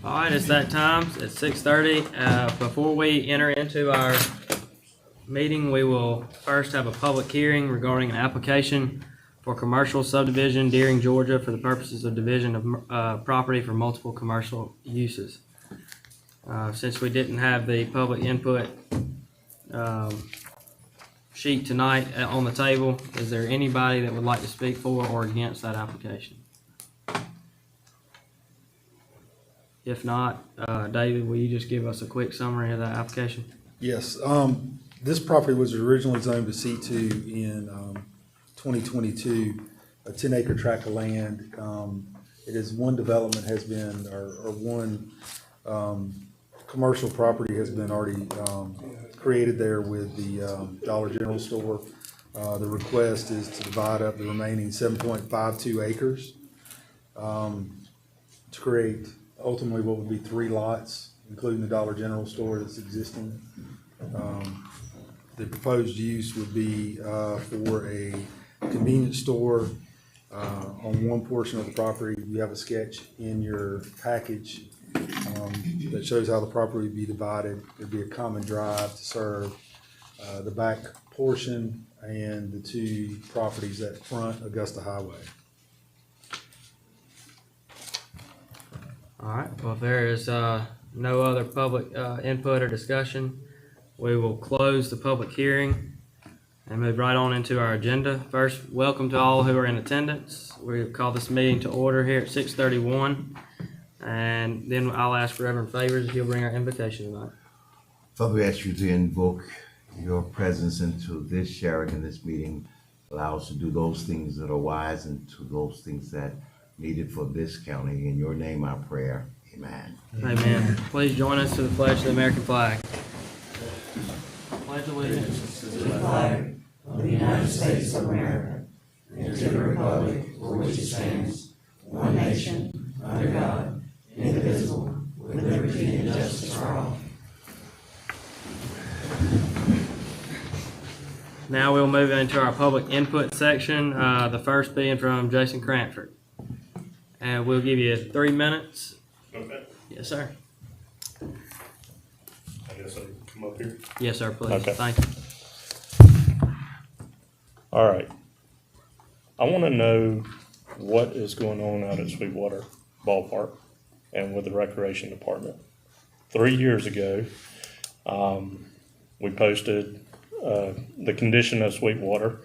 All right, it's that time. It's 6:30. Before we enter into our meeting, we will first have a public hearing regarding an application for commercial subdivision, Deering, Georgia, for the purposes of division of property for multiple commercial uses. Since we didn't have the public input sheet tonight on the table, is there anybody that would like to speak for or against that application? If not, David, will you just give us a quick summary of that application? Yes, this property was originally zoned to C2 in 2022, a 10-acre tract of land. It is one development has been, or one commercial property has been already created there with the Dollar General store. The request is to divide up the remaining 7.52 acres to create ultimately what would be 3 lots, including the Dollar General store that's existing. The proposed use would be for a convenience store on one portion of the property. You have a sketch in your package that shows how the property would be divided. There'd be a common drive to serve the back portion and the 2 properties that front Augusta Highway. All right, well, if there is no other public input or discussion, we will close the public hearing and move right on into our agenda. First, welcome to all who are in attendance. We call this meeting to order here at 6:31, and then I'll ask Reverend Favors if he'll bring our invocation tonight. Father, we ask you to invoke your presence into this sharing in this meeting. Allow us to do those things that are wise and to those things that needed for this county. In your name I pray, amen. Amen. Please join us to the pledge of the American flag. Pledge allegiance to the flag of the United States of America and to the republic for which it stands, one nation, under God, indivisible, with liberty and justice for all. Now we'll move into our public input section, the first being from Jason Cranford. And we'll give you 3 minutes. Okay. Yes, sir. I guess I can come up here. Yes, sir, please. Okay. Thank you. All right. I want to know what is going on out at Sweetwater Ballpark and with the Recreation Department. 3 years ago, we posted the condition of Sweetwater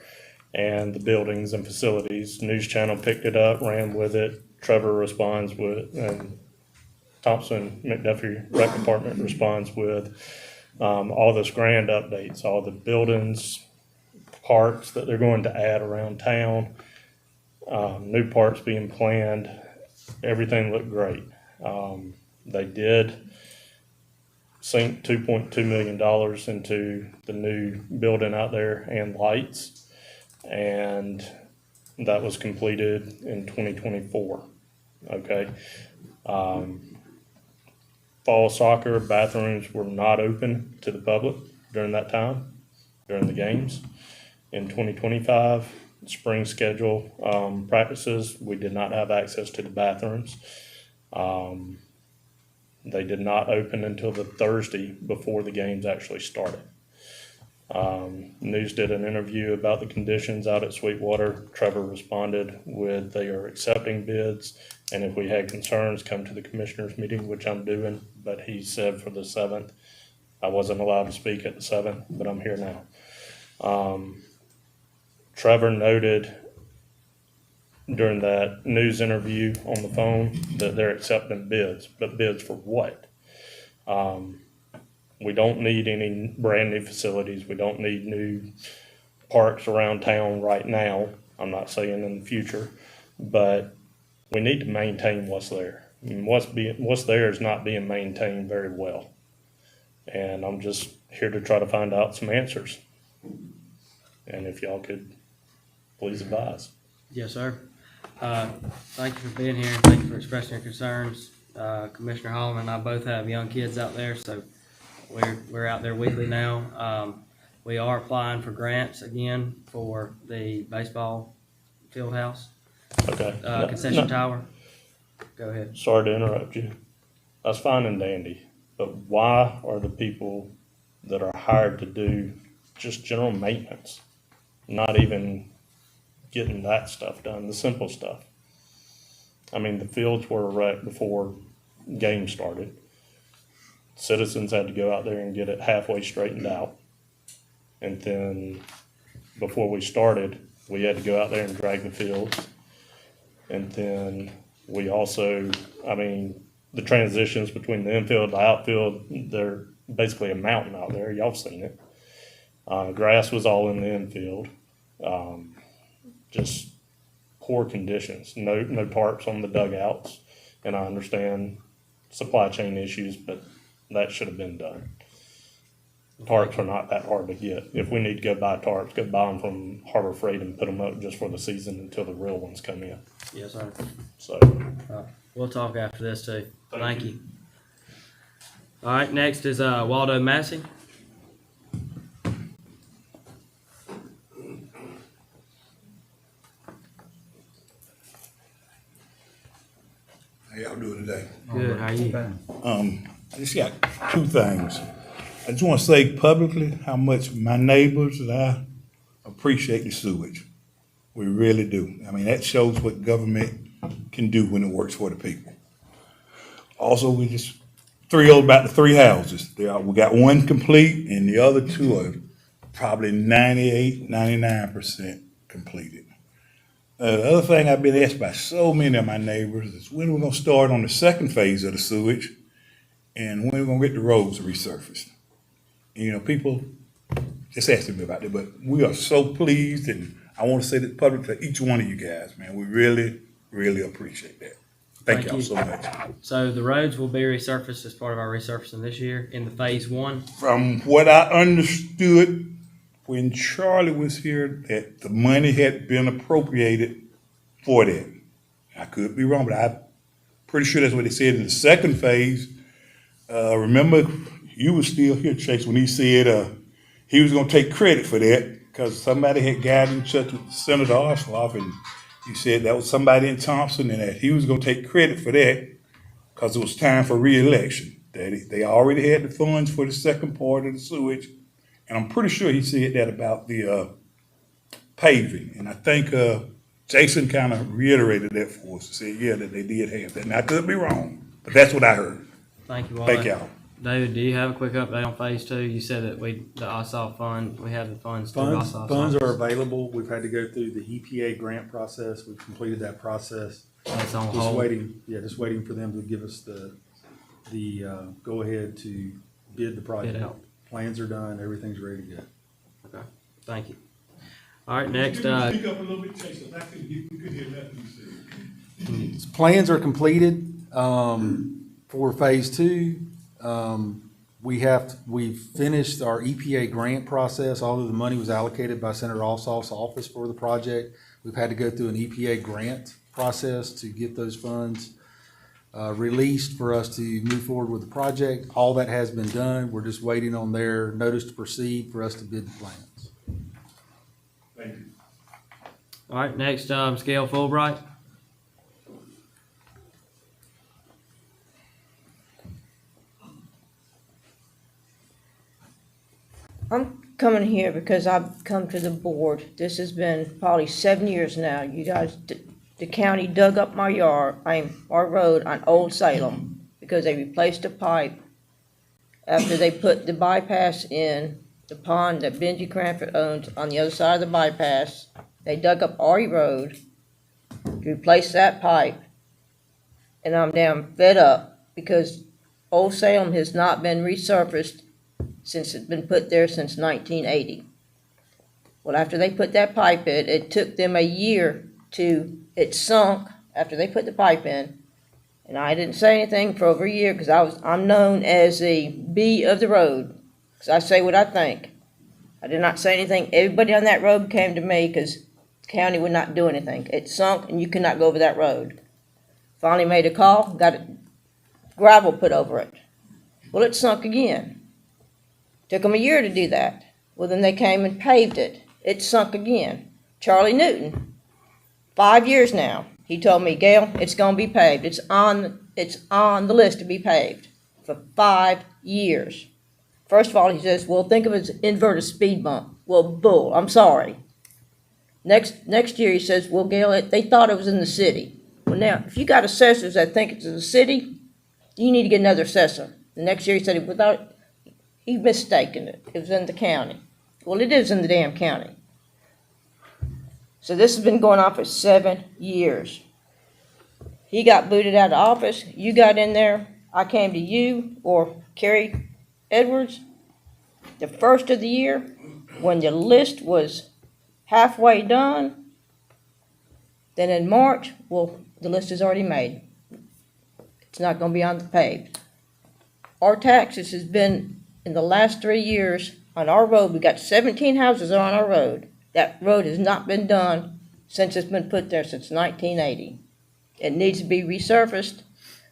and the buildings and facilities. News Channel picked it up, ran with it. Trevor responds with, and Thomson-McDuffie Rec Department responds with all this grand updates, all the buildings, parks that they're going to add around town, new parks being planned. Everything looked great. They did sink $2.2 million into the new building out there and lights, and that was completed in 2024. Okay. Fall soccer bathrooms were not open to the public during that time, during the games. In 2025, spring schedule practices, we did not have access to the bathrooms. They did not open until the Thursday before the games actually started. News did an interview about the conditions out at Sweetwater. Trevor responded with they are accepting bids, and if we had concerns, come to the commissioners meeting, which I'm doing. But he said for the 7th, I wasn't allowed to speak at the 7th, but I'm here now. Trevor noted during that news interview on the phone that they're accepting bids, but bids for what? We don't need any brand new facilities. We don't need new parks around town right now. I'm not saying in the future, but we need to maintain what's there. And what's there is not being maintained very well. And I'm just here to try to find out some answers. And if y'all could please advise. Yes, sir. Thank you for being here, and thank you for expressing your concerns. Commissioner Holloman and I both have young kids out there, so we're out there weekly now. We are applying for grants again for the baseball field house. Okay. Concession tower. Go ahead. Sorry to interrupt you. That's fine and dandy, but why are the people that are hired to do just general maintenance not even getting that stuff done, the simple stuff? I mean, the fields were wrecked before games started. Citizens had to go out there and get it halfway straightened out. And then before we started, we had to go out there and drag the fields. And then we also, I mean, the transitions between the infield and the outfield, they're basically a mountain out there. Y'all seen it. Grass was all in the infield. Just poor conditions. No tarps on the dugouts. And I understand supply chain issues, but that should have been done. Tarps are not that hard to get. If we need to go buy tarps, go buy them from Harbor Freight and put them up just for the season until the real ones come in. Yes, sir. So, We'll talk after this too. Thank you. All right, next is Waldo Massey. How y'all doing today? Good, how are you? I just got two things. I just want to say publicly how much my neighbors and I appreciate the sewage. We really do. I mean, that shows what government can do when it works for the people. Also, we just thrilled about the three houses. We got one complete and the other two are probably 98, 99% completed. The other thing I've been asked by so many of my neighbors is when we're gonna start on the second phase of the sewage and when we're gonna get the roads resurfaced. And, you know, people just asking me about that, but we are so pleased, and I want to say that public to each one of you guys, man. We really, really appreciate that. Thank y'all you. so much. So the roads will be resurfaced as part of our resurfacing this year in the phase one. From what I understood when Charlie was here, that the money had been appropriated for that. I could be wrong, but I'm pretty sure that's what they said in the second phase. Remember, you were still here, Chase, when he said he was going to take credit for that because somebody had got in touch with Senator Osloff, and he said that was somebody in Thompson and that he was going to take credit for that because it was time for re-election. That they already had the funds for the second part of the sewage. And I'm pretty sure he said that about the paving. And I think Jason kind of reiterated that for us, said, yeah, that they did have that. And I could be wrong, but that's what I heard. Thank you, Waldo. Thank y'all. David, do you have a quick update on phase two? You said that the OSSOF fund, we have the funds through OSSOF. Funds are available. We've had to go through the EPA grant process. We've completed that process. That's on Just hold. just waiting for them to give us the go ahead to bid the project. Bid out. Plans are done, everything's ready to go. Okay, thank you. All right, next, Speak up a little bit, Chase, because we couldn't hear nothing you said. Plans are completed for phase two. We've finished our EPA grant process. All of the money was allocated by Senator Ossoff's office for the project. We've had to go through an EPA grant process to get those funds released for us to move forward with the project. All that has been done. We're just waiting on their notice to proceed for us to bid the plans. Thank you. all right, next, Scale Fulbright. I'm coming here because I've come to the board. This has been probably 7 years now. You guys, the county dug up my our road on Old Salem because they replaced a pipe after they put the bypass in the pond that Benji Cranford owns on the other side of the bypass. They dug up our road to replace that pipe. And I'm damn fed up because Old Salem has not been resurfaced since it's been put there since 1980. Well, after they put that pipe in, it took them a year it sunk after they put the pipe in. And I didn't say anything for over a year because I'm known as the B of the road because I say what I think. I did not say anything. Everybody on that road came to me because the county would not do anything. It sunk and you could not go over that road. Finally made a call, got gravel put over it. Well, it sunk again. Took them a year to do that. Well, then they came and paved it. It sunk again. Charlie Newton, 5 years now. He told me, Gail, it's going to be paved. It's it's on the list to be paved for 5 years. First of all, he says, well, think of it as inverted speed bump. Well, bull, I'm sorry. Next year, he says, well, Gail, they thought it was in the city. Well, now, if you got assessors that think it's in the city, you need to get another assessor. The next year, he said, he mistaken it. It was in the county. Well, it is in the damn county. So this has been going on for 7 years. He got booted out of office. You got in there. I came to you or Kerry Edwards the first of the year when the list was halfway done. Then in March, well, the list is already made. It's not going to be on the paved. Our taxes has been in the last 3 years on our road. We got 17 houses on our road. That road has not been done since it's been put there since 1980. It needs to be resurfaced.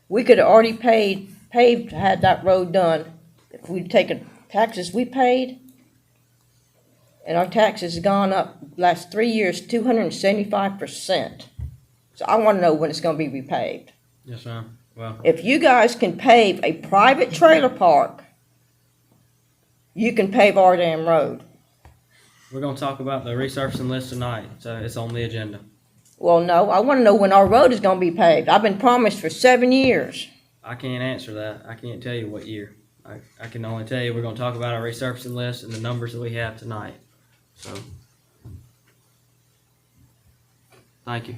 We could have already paved had that road done if we'd taken taxes we paid. And our taxes have gone up last 3 years 275%. So I want to know when it's going to be repaved. Yes, ma'am. Well, If you guys can pave a private trailer park, you can pave our damn road. we're gonna talk about the resurfacing list tonight, so it's on the agenda. Well, no, I want to know when our road is going to be paved. I've been promised for 7 years. I can't answer that. I can't tell you what year. I can only tell you we're gonna talk about our resurfacing list and the numbers that we have tonight. So, thank you.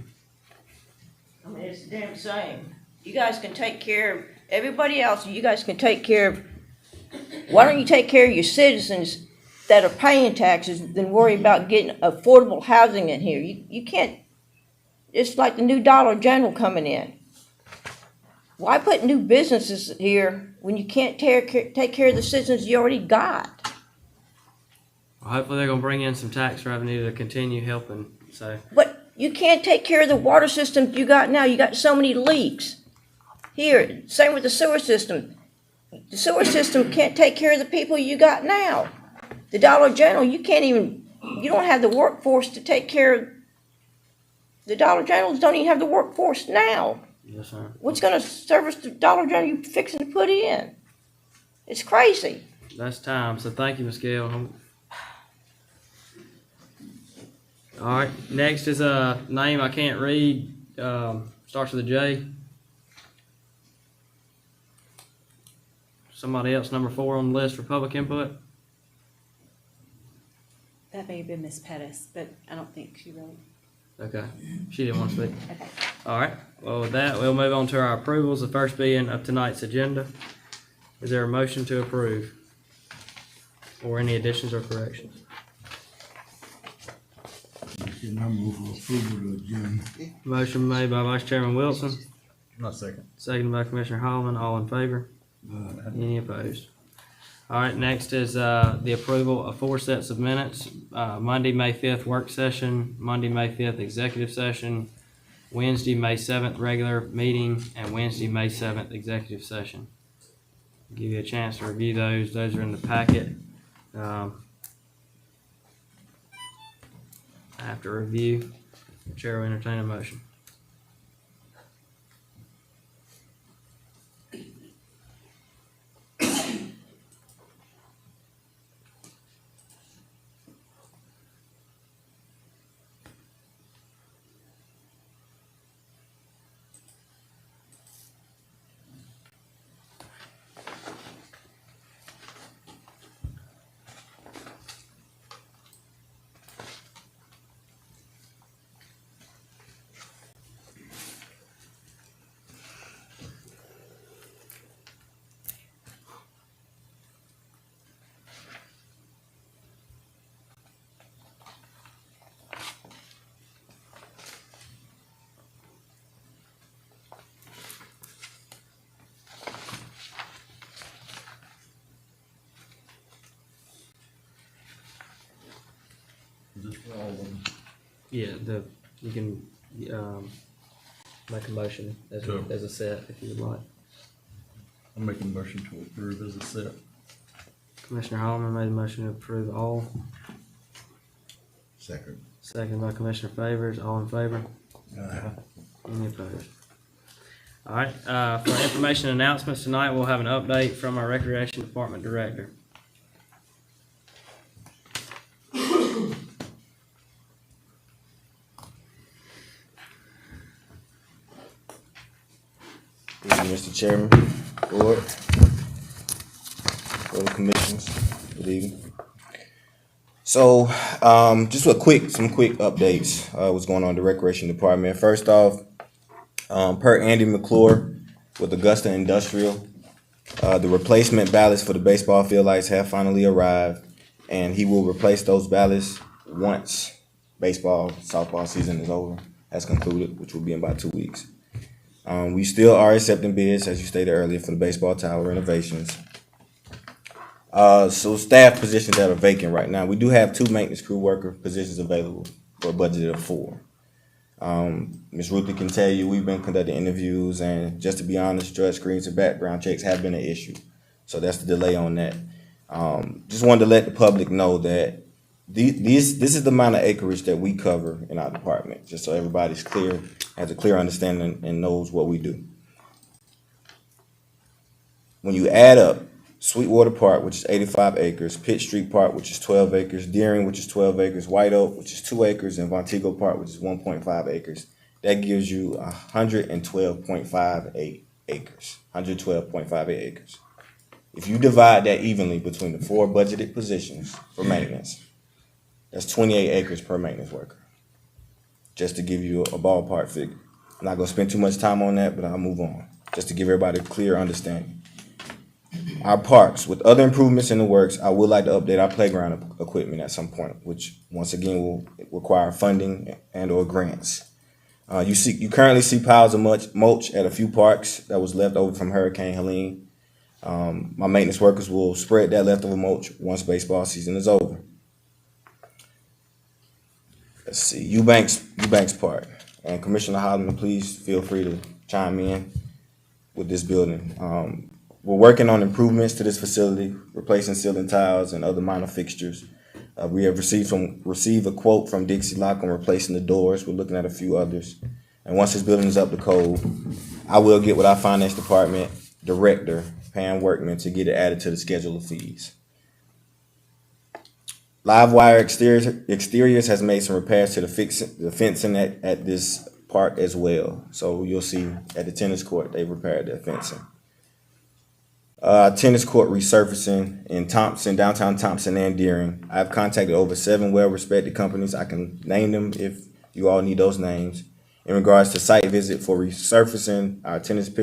I mean, it's the damn same. You guys can take care of everybody else. You guys can take care of. Why don't you take care of your citizens that are paying taxes than worry about getting affordable housing in here? You can't. It's like the new Dollar General coming in. Why put new businesses here when you can't take care of the citizens you already got? Well, hopefully they're gonna bring in some tax revenue to continue helping, so. But you can't take care of the water system you got now. You got so many leaks. Here, same with the sewer system. The sewer system can't take care of the people you got now. The Dollar General, you don't have the workforce to take care of. The Dollar Generals don't even have the workforce now. Yes, sir. What's gonna service the Dollar General you fixing to put in? It's crazy. That's time, so thank you, Ms. Gill. All right, next is a name I can't read, starts with a J. Somebody else, number 4 on the list for public input. That may have been Miss Pettis, but I don't think she wrote. Okay, she didn't want to speak. Okay. All right, well, with that, we'll move on to our approvals, the first being of tonight's agenda. Is there a motion to approve? Or any additions or corrections? I move for approval of agenda. Motion made by Vice Chairman Wilson, My second. seconded by Commissioner Holloman, all in favor? Any opposed? All right, next is the approval of 4 sets of minutes. Monday, May 5th, work session, Monday, May 5th, executive session, Wednesday, May 7th, regular meeting, and Wednesday, May 7th, executive session. Give you a chance to review those. Those are in the packet. After review, the chair will entertain a motion. Yeah, you can make a motion as a set if you would like. I'm making a motion to approve as a set. Commissioner Holloman made a motion to approve all. Second. Second by Commissioner Favors. All in favor? Any opposed? All right, for information announcements tonight, we'll have an update from our Recreation Department Director. Good evening, Mr. Chairman, Board, Board of Commissioners, good evening. So, just some quick updates, what's going on in the Recreation Department. First off, per Andy McClure with Augusta Industrial, the replacement ballots for the baseball field lights have finally arrived, and he will replace those ballots once baseball, softball season is over, has concluded, which will be in about 2 weeks. We still are accepting bids, as you stated earlier, for the baseball tower renovations. So staff positions that are vacant right now. We do have 2 maintenance crew worker positions available for a budget of 4. Ms. Ruthie can tell you we've been conducting interviews, and just to be honest, drug screens and background checks have been an issue. So that's the delay on that. Just wanted to let the public know that this is the amount of acreage that we cover in our department, just so everybody's clear, has a clear understanding and knows what we do. When you add up Sweetwater Park, which is 85 acres, Pitt Street Park, which is 12 acres, Deering, which is 12 acres, White Oak, which is 2 acres, and Montego Park, which is 1.5 acres, that gives you 112.58 acres. 112.58 acres. If you divide that evenly between the 4 budgeted positions for maintenance, that's 28 acres per maintenance worker. Just to give you a ballpark figure. I'm not gonna spend too much time on that, but I'll move on, just to give everybody a clear understanding. Our parks, with other improvements in the works, I would like to update our playground equipment at some point, which once again will require funding and or grants. You currently see piles of mulch at a few parks that was left over from Hurricane Helene. My maintenance workers will spread that leftover mulch once baseball season is over. Let's see, Eubanks Park. And Commissioner Holloman, please feel free to chime in with this building. We're working on improvements to this facility, replacing ceiling tiles and other minor fixtures. We have received a quote from Dixie Lock on replacing the doors. We're looking at a few others. And once this building is up to code, I will get with our finance department director, Pam Workman, to get it added to the schedule of fees. Livewire Exteriors has made some repairs to the fencing at this park as well. So you'll see at the tennis court, they've repaired their fencing. Tennis court resurfacing in Thomson, downtown Thomson and Deering. I've contacted over 7 well-respected companies. I can name them if you all need those names. In regards to site visit for resurfacing our tennis and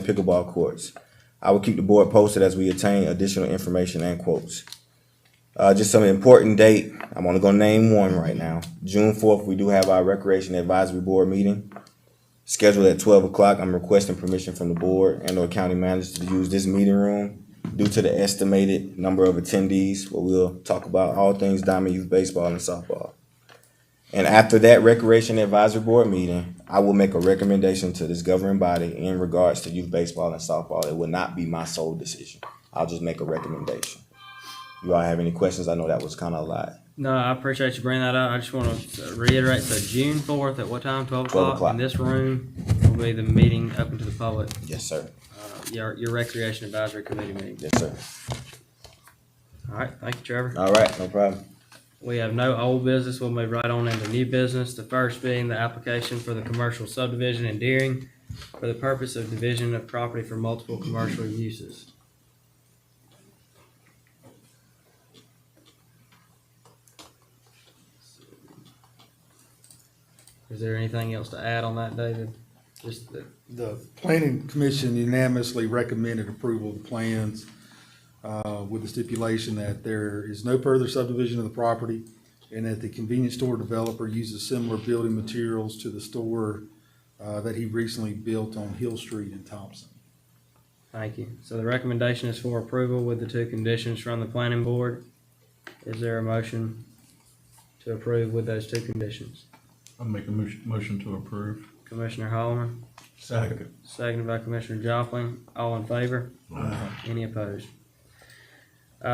pickleball courts. I will keep the board posted as we attain additional information and quotes. Just some important date. I'm only going to name one right now. June 4th, we do have our Recreation Advisory Board meeting scheduled at 12 o'clock. I'm requesting permission from the board and or county manager to use this meeting room due to the estimated number of attendees, where we'll talk about all things Diamond Youth Baseball and softball. And after that Recreation Advisory Board meeting, I will make a recommendation to this governing body in regards to youth baseball and softball. It will not be my sole decision. I'll just make a recommendation. You all have any questions? I know that was kind of a lot. No, I appreciate you bringing that up. I just want to reiterate, so June 4th at what time? 12 o'clock? 12 o'clock. In this room will be the meeting open to the public. Yes, sir. Your Recreation Advisory Committee meeting. Yes, sir. All right, thank you, Trevor. All right, no problem. We have no old business. We'll move right on into new business. The first being the application for the commercial subdivision in Deering for the purpose of division of property for multiple commercial uses. Is there anything else to add on that, David? Just that. The planning commission unanimously recommended approval of the plans with the stipulation that there is no further subdivision of the property and that the convenience store developer uses similar building materials to the store that he recently built on Hill Street in Thompson. Thank you. So the recommendation is for approval with the 2 conditions from the planning board. Is there a motion to approve with those 2 conditions? I'll make a motion to approve. Commissioner Holloman, Second. seconded by Commissioner Joplin. All in favor? Any opposed?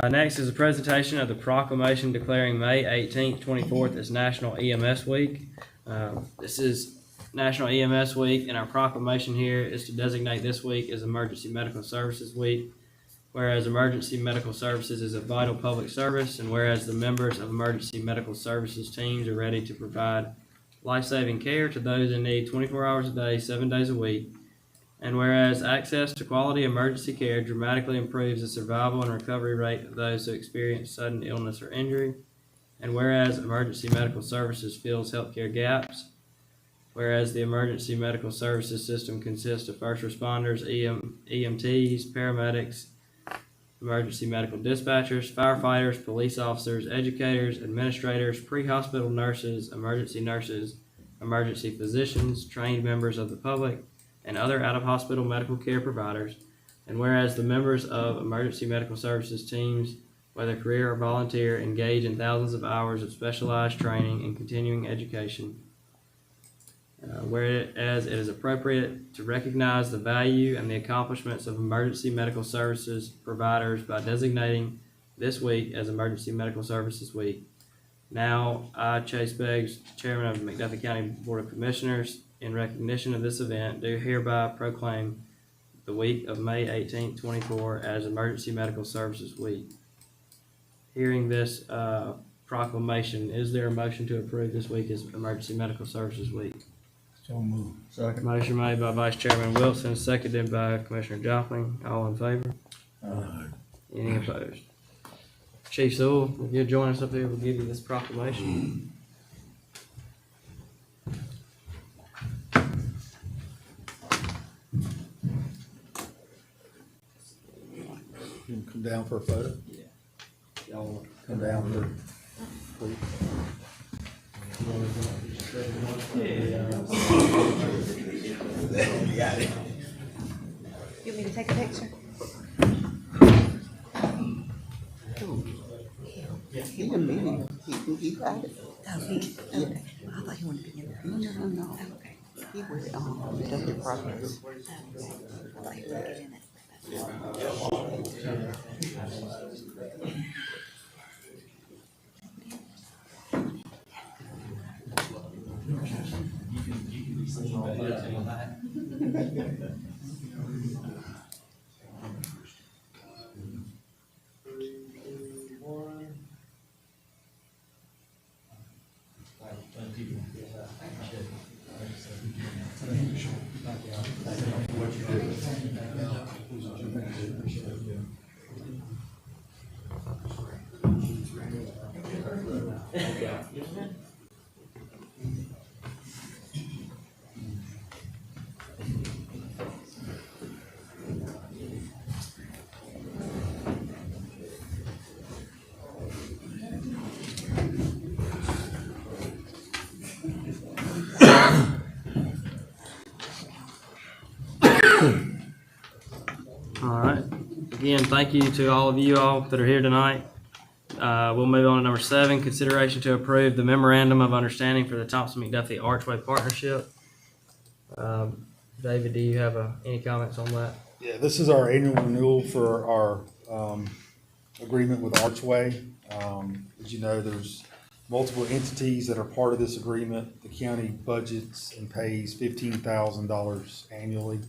Next is a presentation of the proclamation declaring May 18th, 24th as National EMS Week. This is National EMS Week, and our proclamation here is to designate this week as Emergency Medical Services Week. Whereas emergency medical services is a vital public service, and whereas the members of emergency medical services teams are ready to provide life-saving care to those in need 24 hours a day, 7 days a week. And whereas access to quality emergency care dramatically improves the survival and recovery rate of those who experience sudden illness or injury. And whereas emergency medical services fills healthcare gaps. Whereas the emergency medical services system consists of first responders, EMTs, paramedics, emergency medical dispatchers, firefighters, police officers, educators, administrators, pre-hospital nurses, emergency physicians, trained members of the public, and other out-of-hospital medical care providers. And whereas the members of emergency medical services teams, whether career or volunteer, engage in thousands of hours of specialized training and continuing education. Whereas it is appropriate to recognize the value and the accomplishments of emergency medical services providers by designating this week as Emergency Medical Services Week. Now, I, Chase Beggs, Chairman of the McDuffie County Board of Commissioners, in recognition of this event, do hereby proclaim the week of May 18th, 24 as Emergency Medical Services Week. Hearing this proclamation, is there a motion to approve this week as Emergency Medical Services Week? So moved. Second. Motion made by Vice Chairman Wilson, seconded by Commissioner Joplin. All in favor? Any opposed? Chief Sewell, if you'll join us up here, we'll give you this proclamation. You can come down for a photo? Yeah. Y'all Come down for, please. You want me to take a picture? He can meet him. He got it. Oh, okay. I thought he wanted to be in there. No. Okay. He was, Meadowview Progress. I thought you were getting it. All right. Again, thank you to all of you all that are here tonight. We'll move on to number 7, consideration to approve the Memorandum of Understanding for the Thomson-McDuffie Archway Partnership. David, do you have any comments on that? Yeah, this is our annual renewal for our agreement with Archway. As you know, there's multiple entities that are part of this agreement. The county budgets and pays $15,000 annually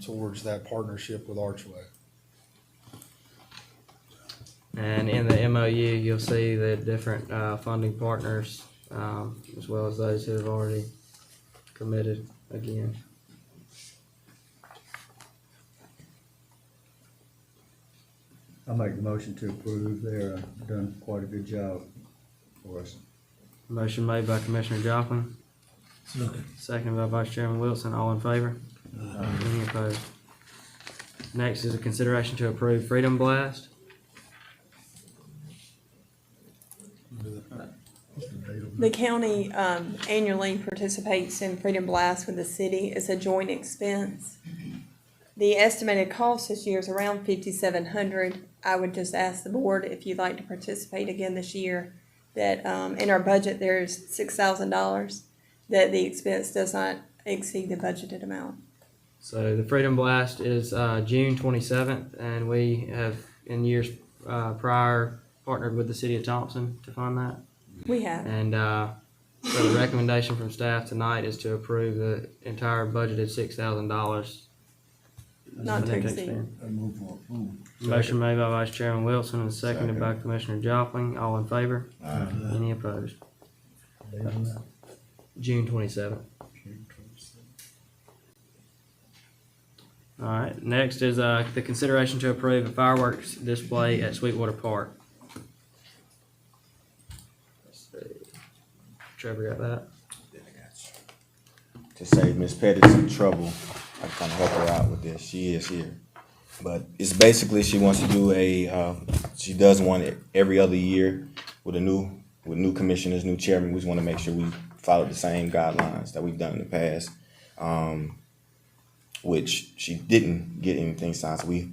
towards that partnership with Archway. And in the MOU, you'll see the different funding partners, as well as those who have already committed again. I make the motion to approve. They're done quite a good job for us. Motion made by Commissioner Joplin. Second by Vice Chairman Wilson. All in favor? Any opposed? Next is a consideration to approve Freedom Blast. The county annually participates in Freedom Blast with the city. It's a joint expense. The estimated cost this year is around $5,700. I would just ask the board if you'd like to participate again this year, that in our budget there's $6,000, that the expense does not exceed the budgeted amount. So the Freedom Blast is June 27th, and we have in years prior partnered with the city of Thompson to fund that. We have. And So the recommendation from staff tonight is to approve the entire budgeted $6,000. Not to exceed. I move for approval. Motion made by Vice Chairman Wilson and seconded by Commissioner Jopling. All in favor? Any opposed? June 27th. All right, next is, the consideration to approve a fireworks display at Sweetwater Park. Let's see. Trevor got that? To save Miss Pettis some trouble, I kind of help her out with this. She is here. But it's basically, she wants to do she does one every other year with new commissioners, new chairman. We just want to make sure we follow the same guidelines that we've done in the past, which she didn't get anything signed. So we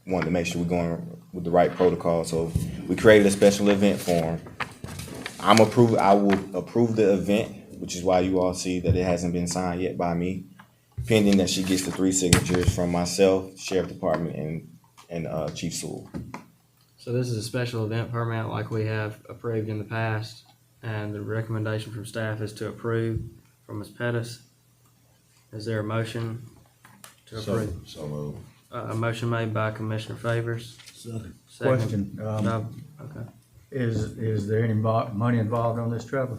wanted to make sure we're going with the right protocol. So we created a special event form. I will approve the event, which is why you all see that it hasn't been signed yet by me, pending that she gets the 3 signatures from myself, Sheriff Department, and Chief Sewell. So this is a special event permit like we have approved in the past, and the recommendation from staff is to approve from Ms. Pettis. Is there a motion to approve? So moved. A motion made by Commissioner Favors. Second. Second Question, by- okay. is there any money involved on this, Trevor?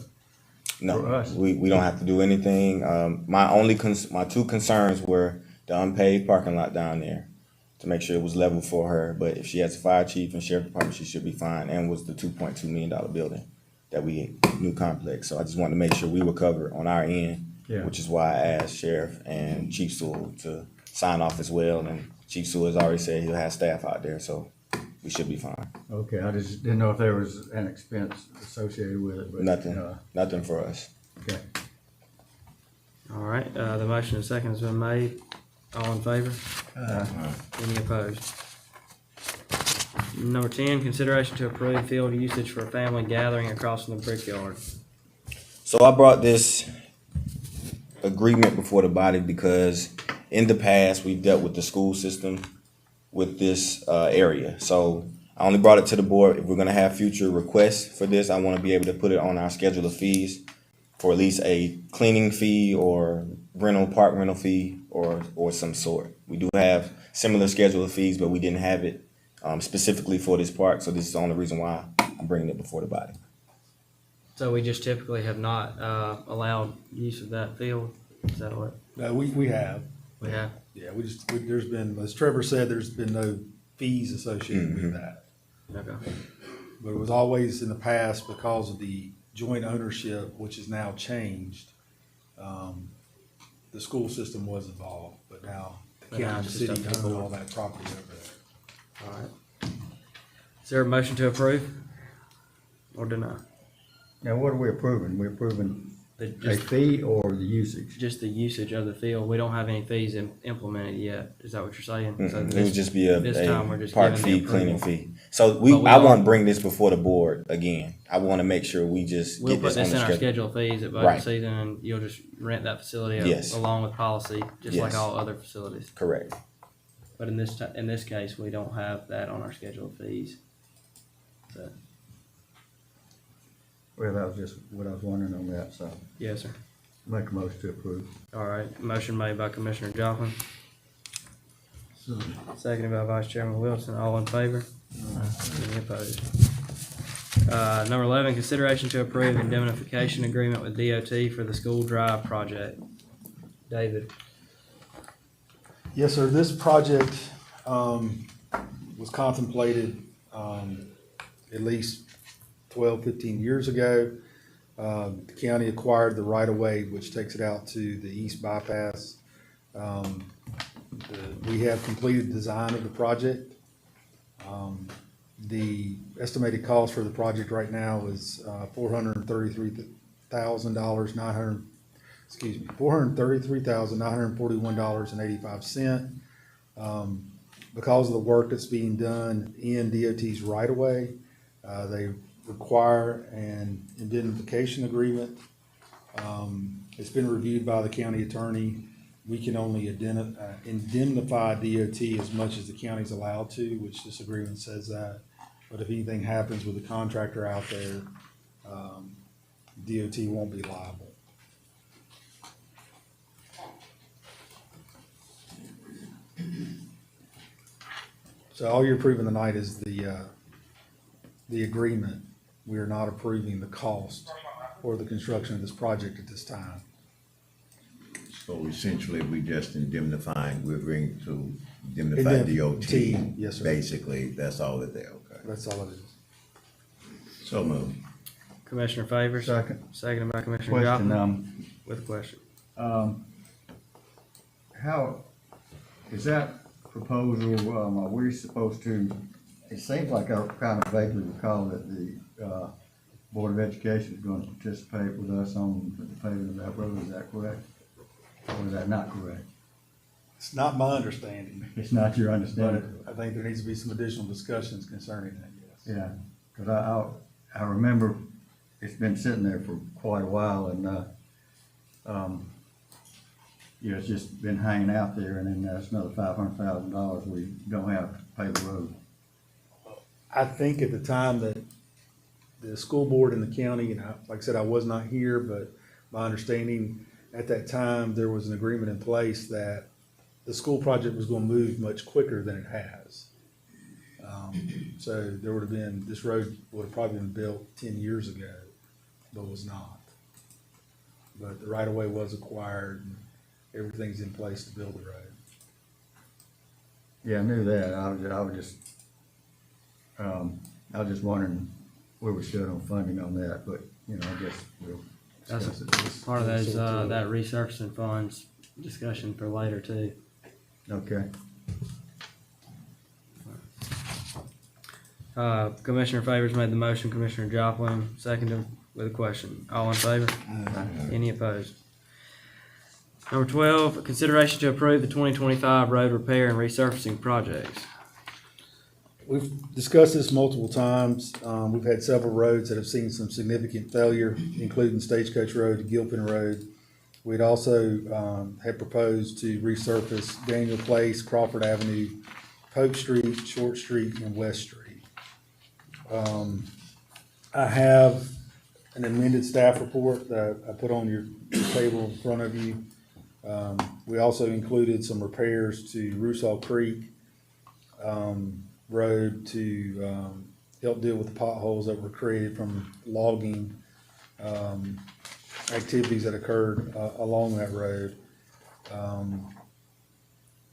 For No, us? we don't have to do anything. My 2 concerns were the unpaved parking lot down there, to make sure it was level for her. But if she has a fire chief and sheriff department, she should be fine. And was the $2.2 million building that new complex. So I just wanted to make sure we were covered on our end, Yeah. which is why I asked Sheriff and Chief Sewell to sign off as well. And Chief Sewell has already said he'll have staff out there, so we should be fine. Okay, I just didn't know if there was an expense associated with it, but. Nothing for us. Okay. All right, the motion and second has been made. All in favor? Any opposed? Number 10, consideration to approve field usage for a family gathering across from the Brickyard. So I brought this agreement before the body because in the past, we've dealt with the school system with this area. So I only brought it to the board. If we're gonna have future requests for this, I wanna be able to put it on our schedule of fees for at least a cleaning fee or park rental fee or some sort. We do have similar schedule of fees, but we didn't have it specifically for this park. So this is the only reason why I'm bringing it before the body. So we just typically have not allowed use of that field. Is that what No, we have. we have? Yeah, there's been, as Trevor said, there's been no fees associated with that. Okay. But it was always in the past because of the joint ownership, which is now changed. The school system was involved, but now the But now county and it's the just city up to the own board. all that property over there. All right. Is there a motion to approve or deny? Now, what are we approving? We're approving a Just, fee or the usage? just the usage of the field. We don't have any fees implemented yet. Is that what you're saying? So It would this- just be this time we're a just park giving fee, the cleaning approval. fee. So But we I are- won't bring this before the board again. I want to make sure we just We'll get put this on this the in our schedule. schedule of fees at budget Right. season, and you'll just rent that facility Yes. along with policy, just like Yes. all other facilities. Correct. But in this case, we don't have that on our schedule of fees. So, Well, that was just what I was wondering on that, so yes, sir. make a motion to approve. All right, motion made by Commissioner Joplin. Seconded by Vice Chairman Wilson. All in favor? Any opposed? Number 11, consideration to approve indemnification agreement with DOT for the school drive project. David. Yes, sir. This project was contemplated at least 12, 15 years ago. The county acquired the right-of-way, which takes it out to the east bypass. We have completed design of the project. The estimated cost for the project right now is $433,941.85. Because of the work that's being done in DOT's right-of-way, they require an indemnification agreement. It's been reviewed by the county attorney. We can only indemnify DOT as much as the county's allowed to, which this agreement says that. But if anything happens with the contractor out there, DOT won't be liable. So all you're approving tonight is the agreement. We are not approving the cost or the construction of this project at this time. So essentially, we just indemnifying, we're agreeing to indemnify DOT. Yes, sir. Basically, that's all that they're, okay. That's all it is. So moved. Commissioner Favors? Second. Seconded by Commissioner Question, Joplin with a question. How, is that proposal, are we supposed to, it seems like I kind of vaguely recall that the, Board of Education is going to participate with us on the paving of that road, is that correct? Or is that not correct? It's not my understanding, It's not your but understanding? I think there needs to be some additional discussions concerning that, yes. Yeah, because I remember it's been sitting there for quite a while and, yeah, it's just been hanging out there and then that's another $500,000 we don't have to pay the road. I think at the time that the school board in the county, and like I said, I was not here, but my understanding at that time, there was an agreement in place that the school project was gonna move much quicker than it has. So there would have been, this road would have probably been built 10 years ago, but was not. But the right of way was acquired and everything's in place to build the road. Yeah, I knew that. I was just wondering where we stood on funding on that, but, you know, I guess we'll That's discuss it. This- part of this those, sort of- that resurfacing funds discussion for later too. Okay. Commissioner Favors made the motion, Commissioner Joplin seconded with a question. All in favor? Any opposed? Number 12, consideration to approve the 2025 road repair and resurfacing projects. We've discussed this multiple times. We've had several roads that have seen some significant failure, including Stagecoach Road and Gilpin Road. We'd also had proposed to resurface Daniel Place, Crawford Avenue, Polk Street, Short Street, and West Street. I have an amended staff report that I put on your table in front of you. We also included some repairs to Rusall Creek Road to help deal with the potholes that were created from logging activities that occurred along that road.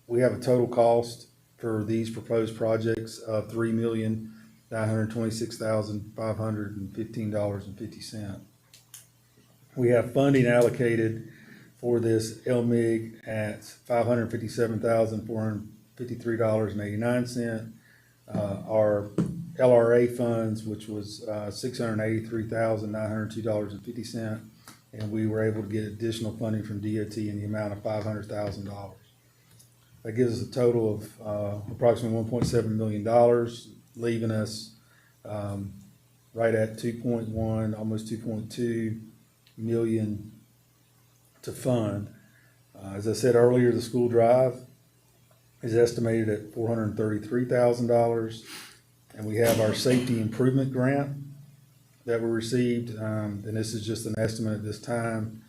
We have a total cost for these proposed projects of $3,926,515.50. We have funding allocated for this LMIG at $557,453.89. Our LRA funds, which was $683,902.50, and we were able to get additional funding from DOT in the amount of $500,000. That gives us a total of approximately $1.7 million, leaving us right at 2.1, almost 2.2 million to fund. As I said earlier, the school drive is estimated at $433,000, and we have our safety improvement grant that we received, and this is just an estimate at this time.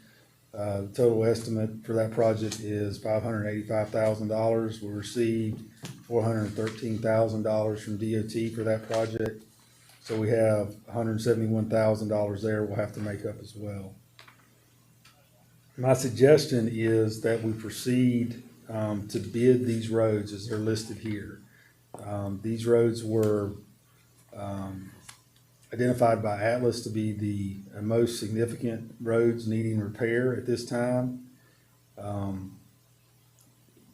The total estimate for that project is $585,000. We received $413,000 from DOT for that project, so we have $171,000 there we'll have to make up as well. My suggestion is that we proceed to bid these roads as they're listed here. These roads were identified by Atlas to be the most significant roads needing repair at this time.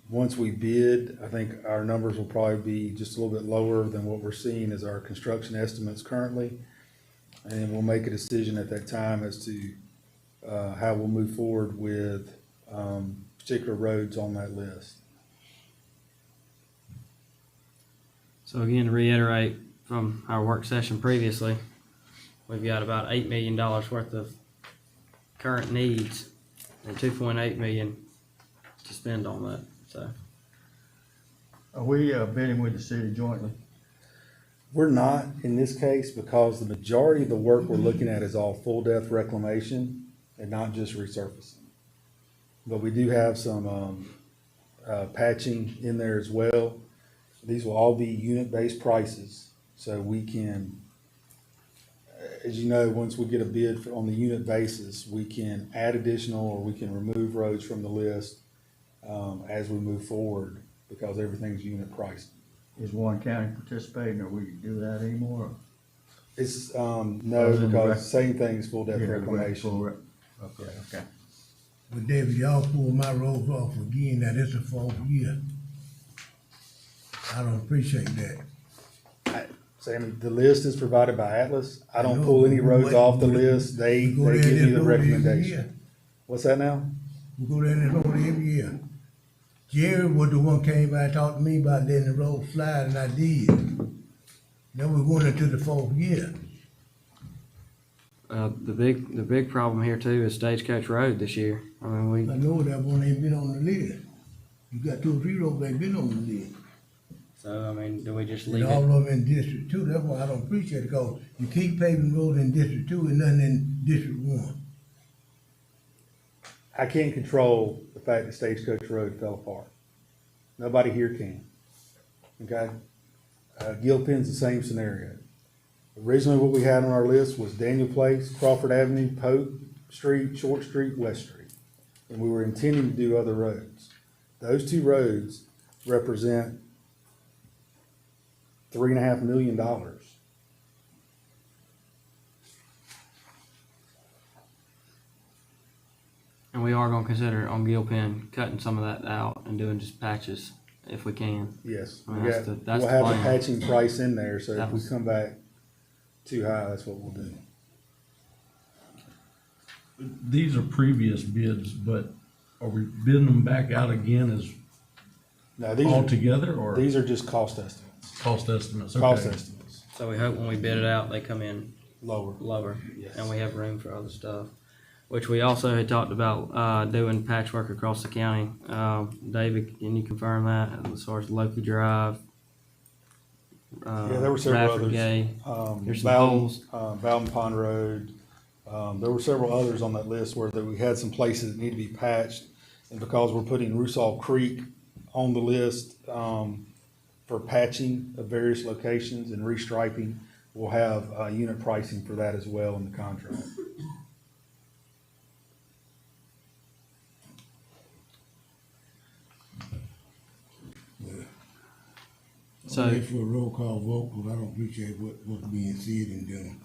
Once we bid, I think our numbers will probably be just a little bit lower than what we're seeing as our construction estimates currently. And we'll make a decision at that time as to how we'll move forward with particular roads on that list. So again, to reiterate from our work session previously, we've got about $8 million worth of current needs and $2.8 million to spend on that, so. Are we bidding with the city jointly? We're not in this case because the majority of the work we're looking at is all full depth reclamation and not just resurfacing. But we do have some patching in there as well. These will all be unit-based prices, so we can, as you know, once we get a bid on the unit basis, we can add additional or we can remove roads from the list as we move forward because everything's unit pricing. Is Warren County participating, or we do that anymore? It's, Other no, than because same thing as full depth Yeah, reclamation. Okay. But David, y'all pull my roads off again, now this is the 4th year. I don't appreciate that. Sammy, the list is provided by Atlas. I don't No, pull any we roads wait- off the we- list. They we go there give and me the load it every recommendation. year. What's that now? We go there and load it every year. Jerry was the one came by and talked to me about letting the road slide, and I did. Now we're going into the 4th year. The big problem here too is Stagecoach Road this year. I mean, I know that one ain't been on the list. You got 2 or 3 roads that ain't been on the list. so I mean, do we just And leave all it? of them in District 2, that's why I don't appreciate it, because you keep paving roads in District 2 and nothing in District 1. I can't control the fact that Stagecoach Road fell apart. Nobody here can. Okay? Gilpin's the same scenario. Originally, what we had on our list was Daniel Place, Crawford Avenue, Pope Street, Short Street, West Street. And we were intending to do other roads. Those 2 roads represent $3.5 million. And we are gonna consider on Gilpin cutting some of that out and doing just patches if we can. Yes. I mean, We that's got- the- that's we'll the have the plan. patching price in there, so That if we was- come back too high, that's what we'll do. These are previous bids, but are we bidding them back out again as Now, these all are, together or these are just cost estimates. cost estimates? Cost Okay. estimates, So we hope when we bid it out, they come in lower. lower, Yes. and we have room for other stuff. Which we also had talked about, doing patchwork across the county. David, can you confirm that as far as Loki Drive? Yeah, there were several Bradford others. Gay. There's some Bowden, holes. Bowden Pond Road. There were several others on that list where we had some places that need to be patched. And because we're putting Rusall Creek on the list, for patching of various locations and restriping, we'll have, unit pricing for that as well in the contract. So- I'm ready for a roll call vote, because I don't appreciate what's being said and done.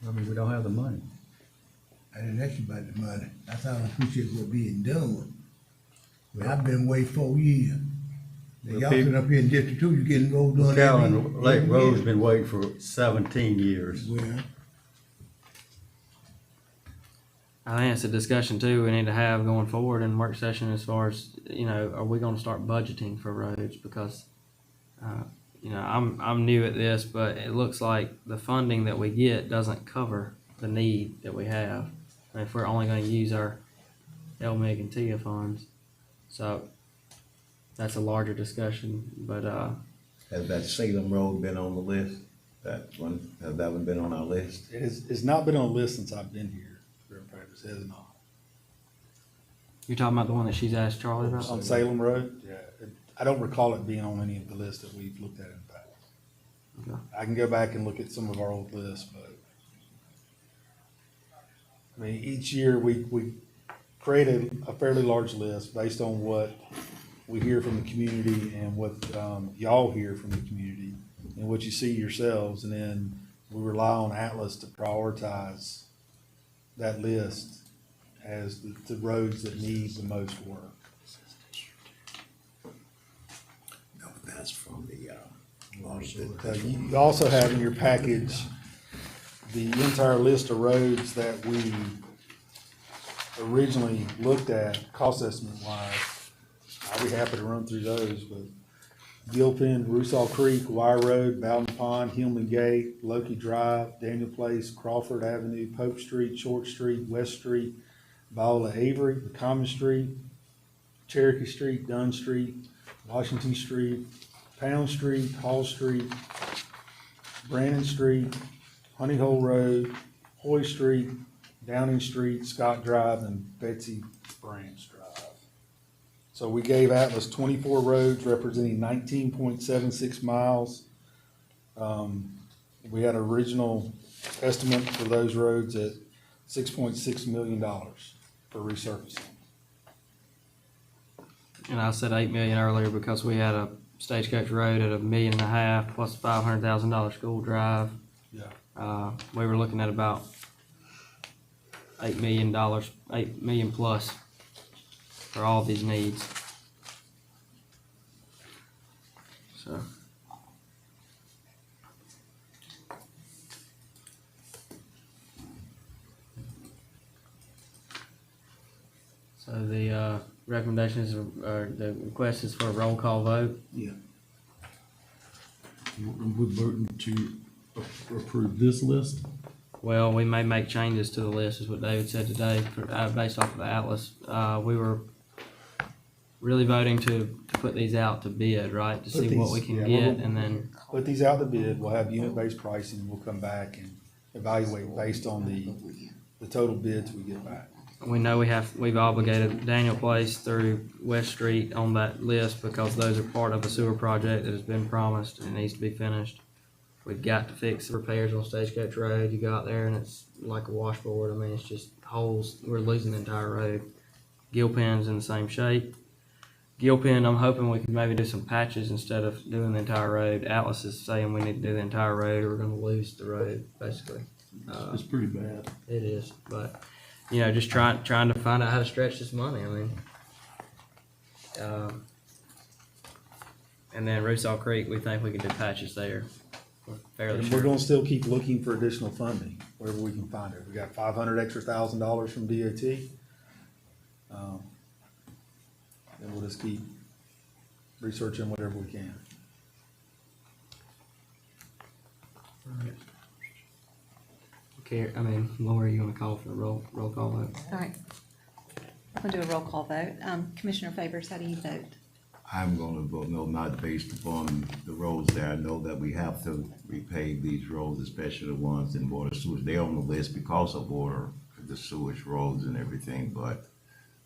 I mean, we don't have the money. I didn't ask you about the money. I thought I appreciate what's being done. But I've been away 4 years. Now, y'all sitting up here in District 2, you getting roads done Calvin Lake every Road's year. been waiting for 17 years. Well, I think it's a discussion too we need to have going forward in work session as far as, are we gonna start budgeting for roads? Because, I'm new at this, but it looks like the funding that we get doesn't cover the need that we have. And if we're only gonna use our LMIG and TIA funds. So that's a larger discussion, but, Has that Salem Road been on the list? That one, has that one been on our list? It's not been on the list since I've been here, fair practice, it has not. you're talking about the one that she's asked Charlie about? On Salem Road, yeah, I don't recall it being on any of the lists that we've looked at in the past. Okay. I can go back and look at some of our old lists, but I mean, each year we create a fairly large list based on what we hear from the community and what, y'all hear from the community and what you see yourselves, and then we rely on Atlas to prioritize that list as the roads that need the most work. No, that's from the, You also have in your package the entire list of roads that we originally looked at, cost estimate wise. I'll be happy to run through those, but Gilpin, Rusall Creek, Wire Road, Bowden Pond, Hillman Gate, Loki Drive, Daniel Place, Crawford Avenue, Pope Street, Short Street, West Street, Viola Avery, the Common Street, Cherokee Street, Dunn Street, Washington Street, Pound Street, Hall Street, Brandon Street, Honey Hole Road, Hoy Street, Downing Street, Scott Drive, and Betsy Branch Drive. So we gave Atlas 24 roads representing 19.76 miles. We had original estimate for those roads at $6.6 million for resurfacing. And I said 8 million earlier because we had a Stagecoach Road at $1.5 million plus $500,000 school drive. Yeah. We were looking at about $8 million, 8 million plus for all of these needs. So. So the recommendation is, the request is for a roll call vote. Yeah. We're voting to approve this list. Well, we may make changes to the list, is what David said today, based off of the Atlas. We were really voting to put these out to bid, right, to Put see what we these- can yeah, get, we'll- and then, Put these out to bid, we'll have unit-based pricing, we'll come back and evaluate based on the total bids we get back. we know we've obligated Daniel Place through West Street on that list because those are part of a sewer project that has been promised and needs to be finished. We've got to fix the repairs on Stagecoach Road. You go out there and it's like a washboard. I mean, it's just holes. We're losing the entire road. Gilpin's in the same shape. Gilpin, I'm hoping we can maybe do some patches instead of doing the entire road. Atlas is saying we need to do the entire road or we're gonna lose the road, basically. It's pretty bad. It is, but, you know, just trying to find out how to stretch this money, I mean. And then Rusall Creek, we think we can do patches there. We're fairly And we're sure. gonna still keep looking for additional funding, wherever we can find it. We got $500,000 from DOT. And we'll just keep researching whatever we can. Okay, I mean, Lori, you wanna call for a roll call vote? All right. I'm gonna do a roll call vote. Commissioner Favors, how do you vote? I'm gonna vote no, not based upon the roads there. I know that we have to repave these roads, especially the ones in water sewage. They're on the list because of water, the sewage roads and everything, but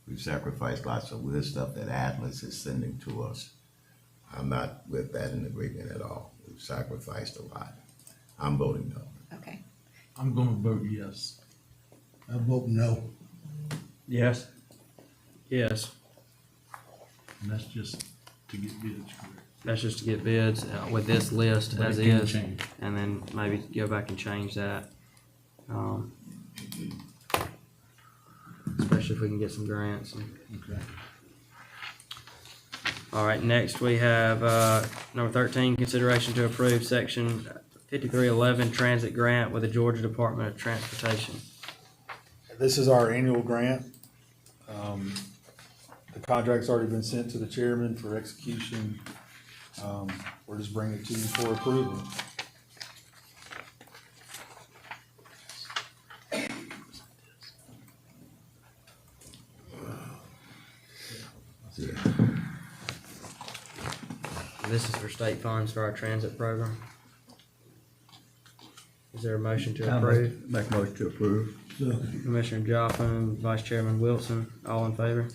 we've sacrificed lots of this stuff that Atlas is sending to us. I'm not with that in agreement at all. We've sacrificed a lot. I'm voting no. Okay. I'm gonna vote yes. I vote no. Yes. Yes, And that's just to get bids correct. that's just to get bids with this list But as it can is, change. and then maybe go back and change that. Especially if we can get some grants. Okay. All right, next we have, number 13, consideration to approve section 5311 transit grant with the Georgia Department of Transportation. This is our annual grant. The contract's already been sent to the chairman for execution. We're just bringing it to you for approval. Yeah. This is for state funds for our transit program. Is there a motion to approve? Make motion to approve. Commissioner Joplin, Vice Chairman Wilson, all in favor?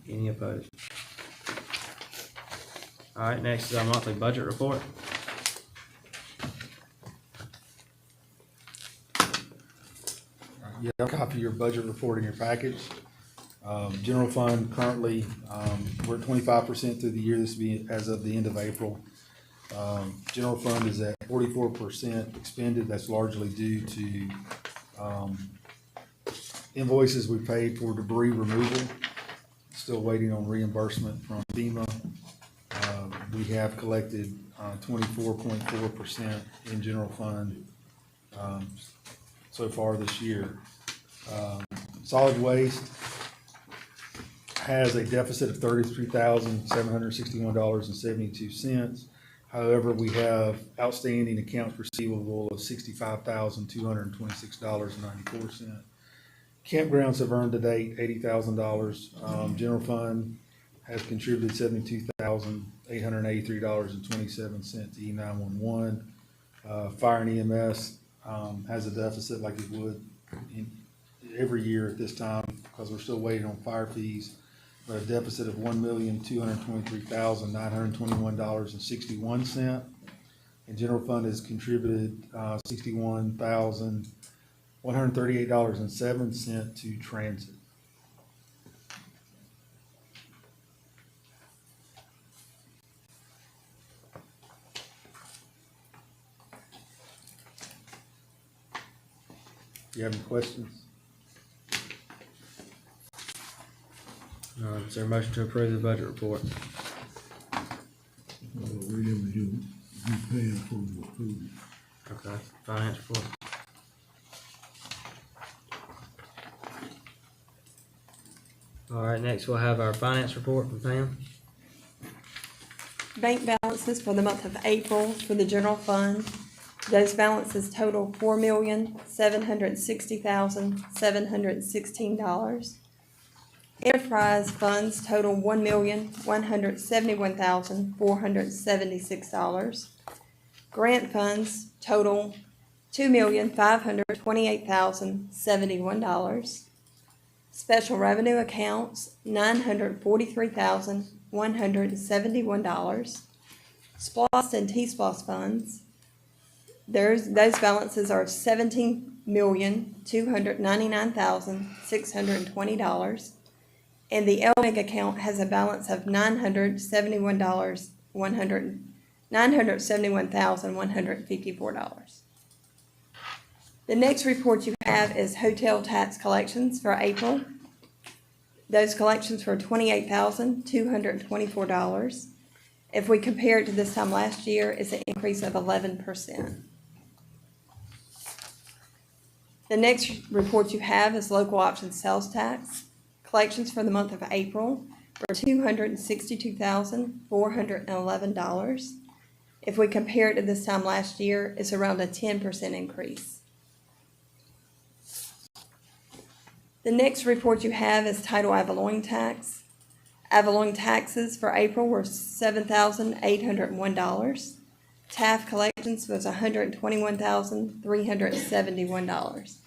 Any opposed? All right, next is our monthly budget report. You have a copy of your budget report in your package. General fund currently, we're at 25% through the year. This will be as of the end of April. General fund is at 44% expended. That's largely due to invoices we paid for debris removal. Still waiting on reimbursement from FEMA. We have collected 24.4% in general fund so far this year. Solid waste has a deficit of $33,761.72. However, we have outstanding accounts receivable of $65,226.94. Campgrounds have earned to date $80,000. General fund has contributed $72,883.27 to E911. Fire and EMS, has a deficit like it would every year at this time, because we're still waiting on fire fees, but a deficit of $1,223,921.61. And general fund has contributed, $61,138.07 to transit. Do you have any questions? Is there a motion to approve the budget report? We never do paying for the food. Okay, finance report. All right, next we'll have our finance report from Pam. Bank balances for the month of April for the general fund. Those balances total $4,760,716. Enterprise funds total $1,171,476. Grant funds total $2,528,071. Special revenue accounts $943,171. SPLOST and T-SPLOST funds, those balances are $17,299,620. And the LMIG account has a balance of $971,154. The next report you have is hotel tax collections for April. Those collections were $28,224. If we compare it to this time last year, it's an increase of 11%. The next report you have is local option sales tax. Collections for the month of April were $262,411. If we compare it to this time last year, it's around a 10% increase. The next report you have is title Avaloing tax. Avaloing taxes for April were $7,801. TAF collections was $121,371.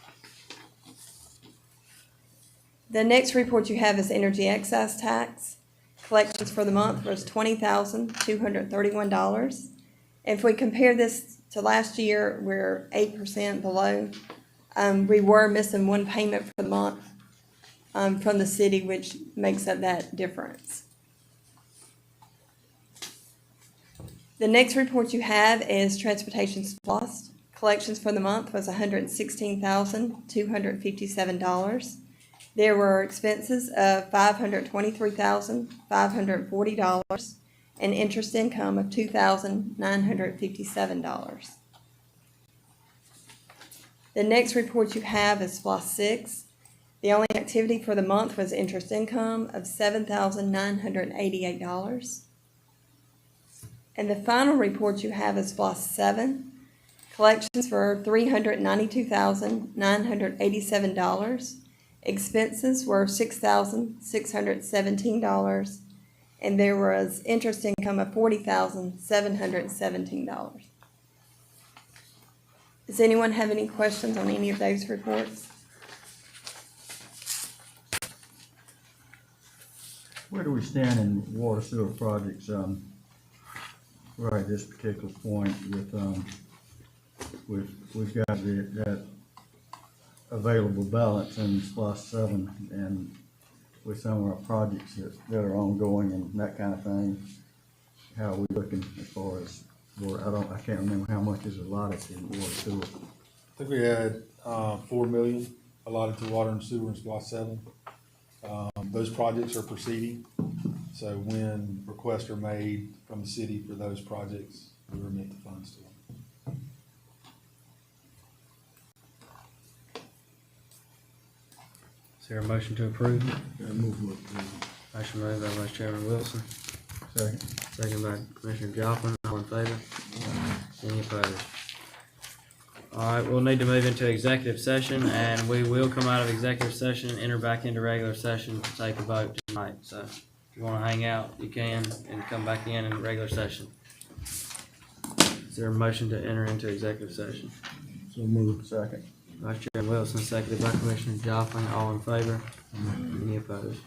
The next report you have is energy excise tax. Collections for the month was $20,231. If we compare this to last year, we're 8% below. We were missing one payment for the month from the city, which makes up that difference. The next report you have is transportation SPLOST. Collections for the month was $116,257. There were expenses of $523,540 and interest income of $2,957. The next report you have is SPLOST 6. The only activity for the month was interest income of $7,988. And the final report you have is SPLOST 7. Collections for $392,987. Expenses were $6,617, and there was interest income of $40,717. Does anyone have any questions on any of those reports? Where do we stand in water sewer projects, right at this particular point we've got that available balance in SPLOST 7 and with some of our projects that are ongoing and that kind of thing? How are we looking as far as water? I can't remember how much is allotted in water sewer. I think we had, $4 million allotted to water and sewer in SPLOST 7. Those projects are proceeding, so when requests are made from the city for those projects, we remit the funds to them. Is there a motion to approve? Move with, Motion made by Vice Chairman Wilson, Second. second by Commissioner Joplin. All in favor? Any opposed? All right, we'll need to move into executive session, and we will come out of executive session and enter back into regular session to take a vote tonight. So if you want to hang out, you can, and come back in regular session. Is there a motion to enter into executive session? So move. Second. Vice Chair Wilson, seconded by Commissioner Joplin. All in favor? Any opposed?